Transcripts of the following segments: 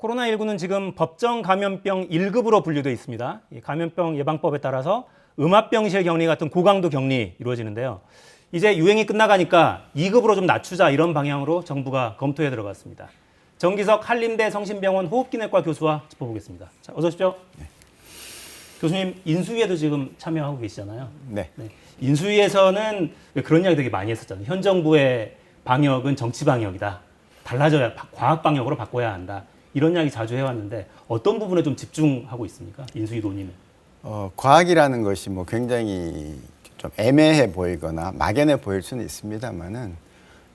코로나19는 지금 법정 감염병 1급으로 분류되어 있습니다. 이 감염병 예방법에 따라서 음압병실 격리 같은 고강도 격리 이루어지는데요. 이제 유행이 끝나가니까 2급으로 좀 낮추자 이런 방향으로 정부가 검토에 들어갔습니다. 정기석 한림대 성심병원 호흡기내과 교수와 짚어보겠습니다. 자, 어서 오십시오. 네. 교수님, 인수위에도 지금 참여하고 계시잖아요. 네. 인수위에서는 그런 이야기 되게 많이 했었잖아요. 현 정부의 방역은 정치 방역이다. 달라져야 과학 방역으로 바꿔야 한다. 이런 이야기 자주 해왔는데 어떤 부분에 좀 집중하고 있습니까? 인수위 논의는. 과학이라는 것이 뭐 굉장히 좀 애매해 보이거나 막연해 보일 수는 있습니다만은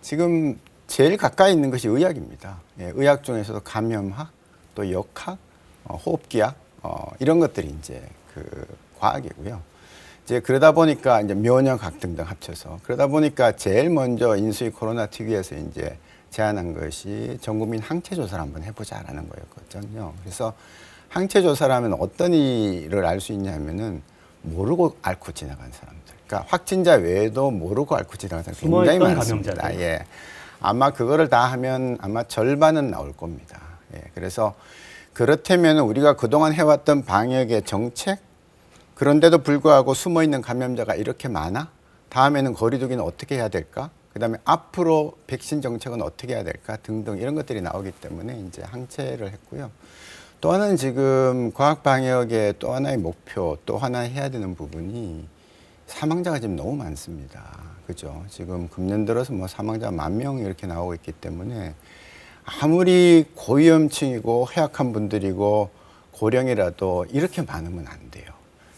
지금 제일 가까이 있는 것이 의학입니다. 예, 의학 중에서도 감염학, 또 역학, 호흡기학 이런 것들이 이제 그 과학이고요. 이제 그러다 보니까 이제 면역학 등등 합쳐서 그러다 보니까 제일 먼저 인수위 코로나 특위에서 이제 제안한 것이 전 국민 항체 조사를 한번 해보자라는 거였거든요. 그래서 항체 조사를 하면 어떤 일을 알 수 있냐면은 모르고 앓고 지나간 사람들. 그러니까 확진자 외에도 모르고 앓고 지나간 사람들 굉장히 많습니다. 감염자들. 예. 아마 그거를 다 하면 아마 절반은 나올 겁니다. 예. 그래서 그렇다면 우리가 그동안 해왔던 방역의 정책, 그런데도 불구하고 숨어있는 감염자가 이렇게 많아? 다음에는 거리두기는 어떻게 해야 될까? 그다음에 앞으로 백신 정책은 어떻게 해야 될까? 등등 이런 것들이 나오기 때문에 이제 항체를 했고요. 또 하나는 지금 과학 방역의 또 하나의 목표, 또 하나 해야 되는 부분이 사망자가 지금 너무 많습니다. 그죠? 지금 금년 들어서 뭐 사망자 10,000명 이렇게 나오고 있기 때문에 아무리 고위험층이고 해약한 분들이고 고령이라도 이렇게 많으면 안 돼요.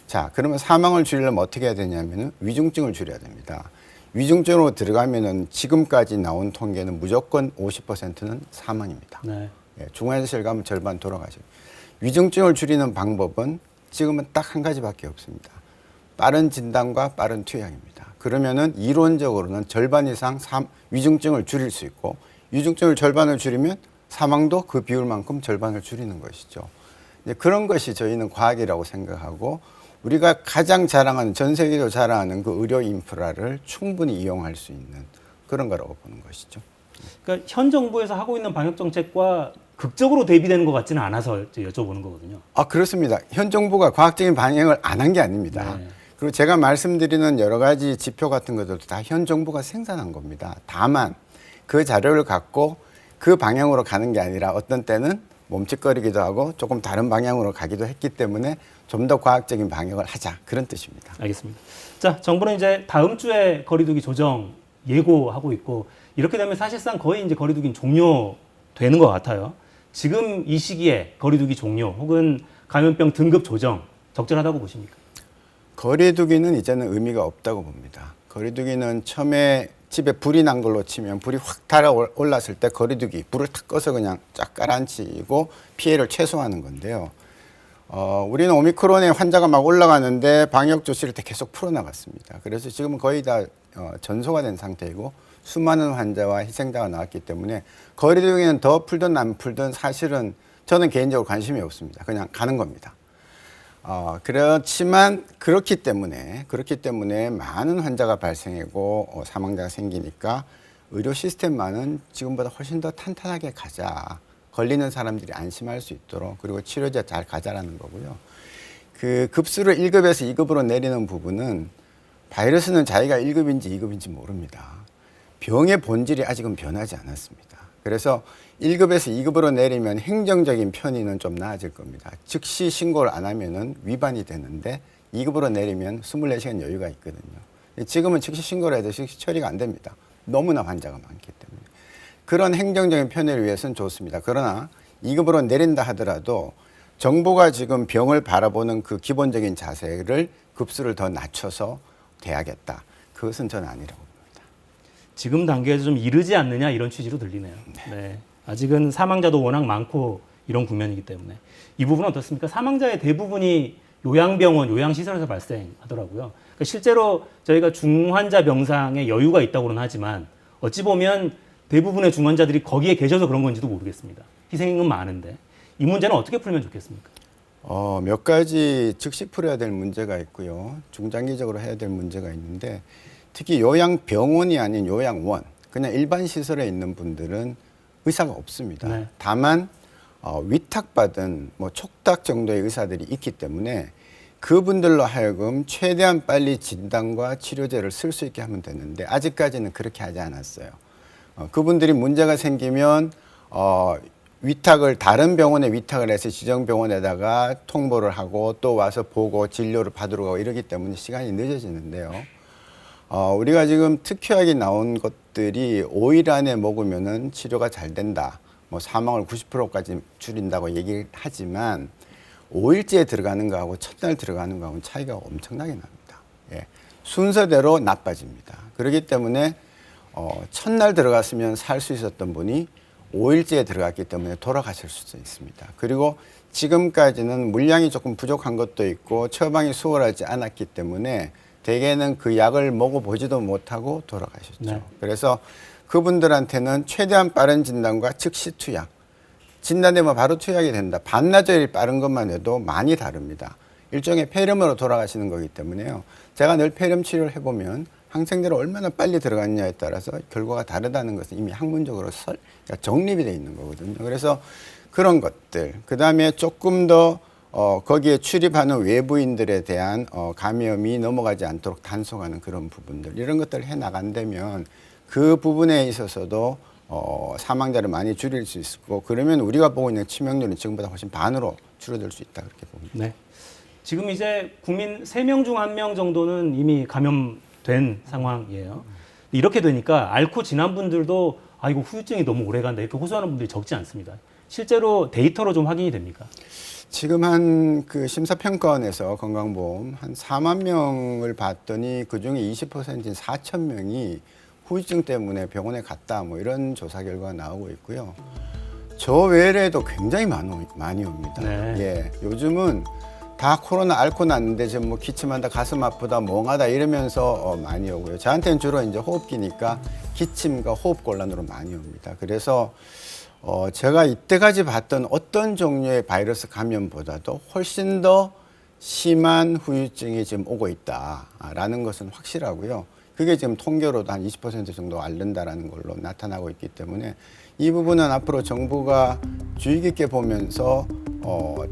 자, 그러면 사망을 줄이려면 어떻게 해야 되냐면은 위중증을 줄여야 됩니다. 위중증으로 들어가면은 지금까지 나온 통계는 무조건 50%는 사망입니다. 네. 예, 중환자실 가면 절반 돌아가시고. 위중증을 줄이는 방법은 지금은 딱 한 가지밖에 없습니다. 빠른 진단과 빠른 투약입니다. 그러면은 이론적으로는 절반 이상 위중증을 줄일 수 있고, 위중증을 절반을 줄이면 사망도 그 비율만큼 절반을 줄이는 것이죠. 이제 그런 것이 저희는 과학이라고 생각하고, 우리가 가장 자랑하는, 전 세계적으로 자랑하는 그 의료 인프라를 충분히 이용할 수 있는 그런 거라고 보는 것이죠. 그러니까 현 정부에서 하고 있는 방역 정책과 극적으로 대비되는 것 같지는 않아서 여쭤보는 거거든요. 아, 그렇습니다. 현 정부가 과학적인 방역을 안 한 게 아닙니다. 네. 그리고 제가 말씀드리는 여러 가지 지표 같은 것들도 다 현 정부가 생산한 겁니다. 다만 그 자료를 갖고 그 방향으로 가는 게 아니라 어떤 때는 몸짓거리기도 하고 조금 다른 방향으로 가기도 했기 때문에 좀 더 과학적인 방역을 하자, 그런 뜻입니다. 알겠습니다. 자, 정부는 이제 다음 주에 거리두기 조정 예고하고 있고, 이렇게 되면 사실상 거의 이제 거리두기는 종료되는 것 같아요. 지금 이 시기에 거리두기 종료 혹은 감염병 등급 조정 적절하다고 보십니까? 거리두기는 이제는 의미가 없다고 봅니다. 거리두기는 처음에 집에 불이 난 걸로 치면 불이 확 달아 올랐을 때 거리두기, 불을 탁 꺼서 그냥 쫙 깔아앉히고 피해를 최소화하는 건데요. 우리는 오미크론에 환자가 막 올라가는데 방역 조치를 계속 풀어나갔습니다. 그래서 지금은 거의 다 전소가 된 상태이고 수많은 환자와 희생자가 나왔기 때문에 거리두기는 더 풀든 안 풀든 사실은 저는 개인적으로 관심이 없습니다. 그냥 가는 겁니다. 그렇지만 그렇기 때문에 많은 환자가 발생하고 사망자가 생기니까 의료 시스템만은 지금보다 훨씬 더 탄탄하게 가자. 걸리는 사람들이 안심할 수 있도록, 그리고 치료제 잘 가자라는 거고요. 그 급수를 1급에서 2급으로 내리는 부분은 바이러스는 자기가 1급인지 2급인지 모릅니다. 병의 본질이 아직은 변하지 않았습니다. 그래서 1급에서 2급으로 내리면 행정적인 편의는 좀 나아질 겁니다. 즉시 신고를 안 하면은 위반이 되는데 2급으로 내리면 24시간 여유가 있거든요. 지금은 즉시 신고를 해도 즉시 처리가 안 됩니다. 너무나 환자가 많기 때문에. 그런 행정적인 편의를 위해서는 좋습니다. 그러나 2급으로 내린다 하더라도 정부가 지금 병을 바라보는 그 기본적인 자세를 급수를 더 낮춰서 돼야겠다. 그것은 저는 아니라고 봅니다. 지금 단계에서 좀 이르지 않느냐 이런 취지로 들리네요. 네. 아직은 사망자도 워낙 많고 이런 국면이기 때문에. 이 부분은 어떻습니까? 사망자의 대부분이 요양병원, 요양시설에서 발생하더라고요. 그러니까 실제로 저희가 중환자 병상에 여유가 있다고는 하지만 어찌 보면 대부분의 중환자들이 거기에 계셔서 그런 건지도 모르겠습니다. 희생은 많은데 이 문제는 어떻게 풀면 좋겠습니까? 몇 가지 즉시 풀어야 될 문제가 있고요. 중장기적으로 해야 될 문제가 있는데 특히 요양병원이 아닌 요양원, 그냥 일반 시설에 있는 분들은 의사가 없습니다. 네. 다만 위탁받은 뭐 촉탁 정도의 의사들이 있기 때문에 그분들로 하여금 최대한 빨리 진단과 치료제를 쓸 수 있게 하면 되는데 아직까지는 그렇게 하지 않았어요. 그분들이 문제가 생기면 위탁을 다른 병원에 위탁을 해서 지정병원에다가 통보를 하고 또 와서 보고 진료를 받으러 가고 이러기 때문에 시간이 늦어지는데요. 우리가 지금 특효약이 나온 것들이 5일 안에 먹으면은 치료가 잘 된다. 뭐 사망을 90%까지 줄인다고 얘기를 하지만 5일째 들어가는 거하고 첫날 들어가는 거하고는 차이가 엄청나게 납니다. 예. 순서대로 나빠집니다. 그렇기 때문에 첫날 들어갔으면 살 수 있었던 분이 5일째에 들어갔기 때문에 돌아가실 수도 있습니다. 그리고 지금까지는 물량이 조금 부족한 것도 있고 처방이 수월하지 않았기 때문에 대개는 그 약을 먹어보지도 못하고 돌아가셨죠. 네. 그래서 그분들한테는 최대한 빠른 진단과 즉시 투약. 진단되면 바로 투약이 된다. 반나절이 빠른 것만 해도 많이 다릅니다. 일종의 폐렴으로 돌아가시는 거기 때문에요. 제가 늘 폐렴 치료를 해보면 항생제를 얼마나 빨리 들어갔냐에 따라서 결과가 다르다는 것은 이미 학문적으로 그러니까 정립이 되어 있는 거거든요. 그래서 그런 것들, 그 다음에 조금 더 거기에 출입하는 외부인들에 대한 감염이 넘어가지 않도록 단속하는 그런 부분들, 이런 것들을 해 나간다면 그 부분에 있어서도 사망자를 많이 줄일 수 있고, 그러면 우리가 보고 있는 치명률은 지금보다 훨씬 반으로 줄어들 수 있다, 그렇게 봅니다. 네. 지금 이제 국민 3명 중 1명 정도는 이미 감염된 상황이에요. 이렇게 되니까 앓고 지난 분들도 아 이거 후유증이 너무 오래 간다 이렇게 호소하는 분들이 적지 않습니다. 실제로 데이터로 좀 확인이 됩니까? 지금 한 그 심사평가원에서 건강보험 한 4만 명을 봤더니 그중에 20%인 4천 명이 후유증 때문에 병원에 갔다, 뭐 이런 조사 결과가 나오고 있고요. 저 외에도 굉장히 많이 옵니다. 네. 예, 요즘은 다 코로나 앓고 났는데 지금 뭐 기침한다, 가슴 아프다, 멍하다 이러면서 많이 오고요. 저한테는 주로 이제 호흡기니까 기침과 호흡곤란으로 많이 옵니다. 그래서 제가 이때까지 봤던 어떤 종류의 바이러스 감염보다도 훨씬 더 심한 후유증이 지금 오고 있다라는 것은 확실하고요. 그게 지금 통계로도 한 20% 정도 앓는다라는 걸로 나타나고 있기 때문에 이 부분은 앞으로 정부가 주의 깊게 보면서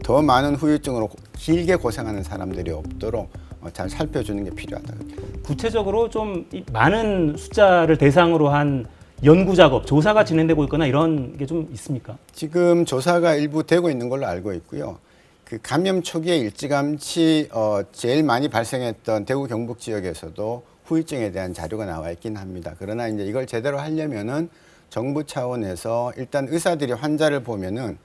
더 많은 후유증으로 길게 고생하는 사람들이 없도록 잘 살펴주는 게 필요하다. 구체적으로 좀 많은 숫자를 대상으로 한 연구 작업, 조사가 진행되고 있거나 이런 게 좀 있습니까? 지금 조사가 일부 되고 있는 걸로 알고 있고요. 그 감염 초기에 일찌감치 제일 많이 발생했던 대구 경북 지역에서도 후유증에 대한 자료가 나와 있긴 합니다. 그러나 이제 이걸 제대로 하려면은 정부 차원에서 일단 의사들이 환자를 보면은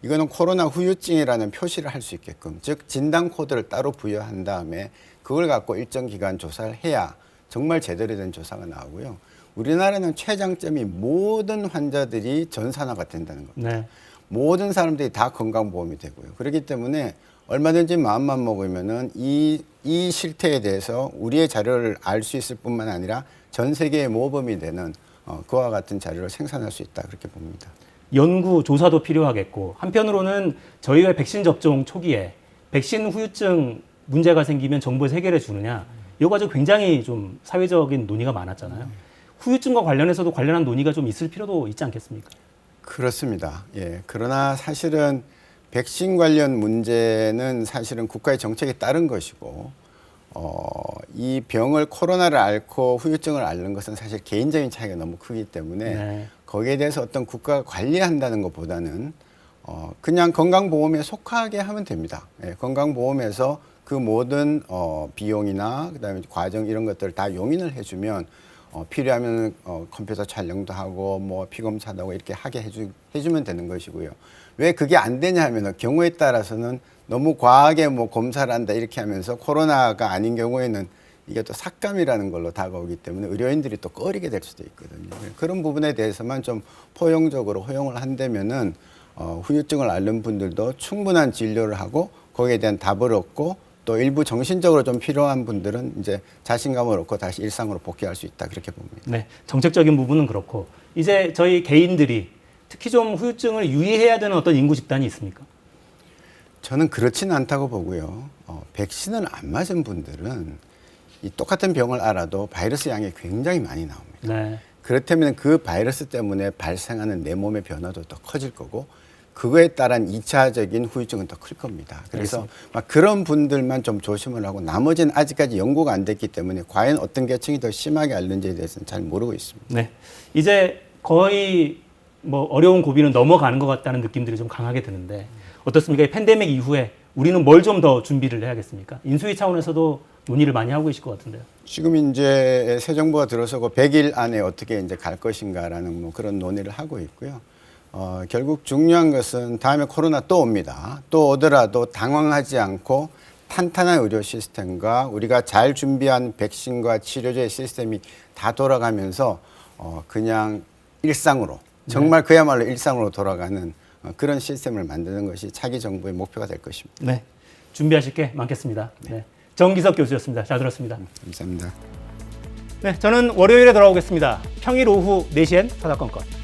이거는 코로나 후유증이라는 표시를 할 수 있게끔, 즉 진단 코드를 따로 부여한 다음에 그걸 갖고 일정 기간 조사를 해야 정말 제대로 된 조사가 나오고요. 우리나라는 최장점이 모든 환자들이 전산화가 된다는 겁니다. 네. 모든 사람들이 다 건강보험이 되고요. 그렇기 때문에 얼마든지 마음만 먹으면은 이 실태에 대해서 우리의 자료를 알 수 있을 뿐만 아니라 전 세계의 모범이 되는 그와 같은 자료를 생산할 수 있다, 그렇게 봅니다. 연구, 조사도 필요하겠고 한편으로는 저희가 백신 접종 초기에 백신 후유증 문제가 생기면 정부에서 해결해 주느냐 이거 가지고 굉장히 좀 사회적인 논의가 많았잖아요. 후유증과 관련해서도 관련한 논의가 좀 있을 필요도 있지 않겠습니까? 그렇습니다. 예. 그러나 사실은 백신 관련 문제는 사실은 국가의 정책에 따른 것이고, 이 병을 코로나를 앓고 후유증을 앓는 것은 사실 개인적인 차이가 너무 크기 때문에 네. 거기에 대해서 어떤 국가가 관리한다는 것보다는 그냥 건강보험에 속하게 하면 됩니다. 예. 건강보험에서 그 모든 비용이나 그다음에 과정 이런 것들을 다 용인을 해주면 필요하면 컴퓨터 촬영도 하고 뭐 피검사도 하고 이렇게 하게 해주면 되는 것이고요. 왜 그게 안 되냐 하면 경우에 따라서는 너무 과하게 뭐 검사를 한다 이렇게 하면서 코로나가 아닌 경우에는 이게 또 삭감이라는 걸로 다가오기 때문에 의료인들이 또 꺼리게 될 수도 있거든요. 그런 부분에 대해서만 좀 포용적으로 허용을 한다면은 후유증을 앓는 분들도 충분한 진료를 하고 거기에 대한 답을 얻고 또 일부 정신적으로 좀 필요한 분들은 이제 자신감을 얻고 다시 일상으로 복귀할 수 있다, 그렇게 봅니다. 네, 정책적인 부분은 그렇고 이제 저희 개인들이 특히 좀 후유증을 유의해야 되는 어떤 인구 집단이 있습니까? 저는 그렇지는 않다고 보고요. 백신을 안 맞은 분들은 이 똑같은 병을 알아도 바이러스 양이 굉장히 많이 나옵니다. 네. 그렇다면 그 바이러스 때문에 발생하는 내 몸의 변화도 더 커질 거고 그거에 따른 2차적인 후유증은 더 클 겁니다. 그래서 막 그런 분들만 좀 조심을 하고 나머지는 아직까지 연구가 안 됐기 때문에 과연 어떤 계층이 더 심하게 앓는지에 대해서는 잘 모르고 있습니다. 네. 이제 거의 뭐 어려운 고비는 넘어가는 것 같다는 느낌들이 좀 강하게 드는데 어떻습니까? 이 팬데믹 이후에 우리는 뭘 좀 더 준비를 해야겠습니까? 인수위 차원에서도 논의를 많이 하고 계실 것 같은데요. 지금 이제 새 정부가 들어서고 100일 안에 어떻게 이제 갈 것인가라는 뭐 그런 논의를 하고 있고요. 결국 중요한 것은 다음에 코로나 또 옵니다. 또 오더라도 당황하지 않고 탄탄한 의료 시스템과 우리가 잘 준비한 백신과 치료제 시스템이 다 돌아가면서 그냥 일상으로 정말 그야말로 일상으로 돌아가는 그런 시스템을 만드는 것이 차기 정부의 목표가 될 것입니다. 네. 준비하실 게 많겠습니다. 네. 정기석 교수였습니다. 잘 들었습니다. 감사합니다. 네, 저는 월요일에 돌아오겠습니다. 평일 오후 4시엔 서다건건.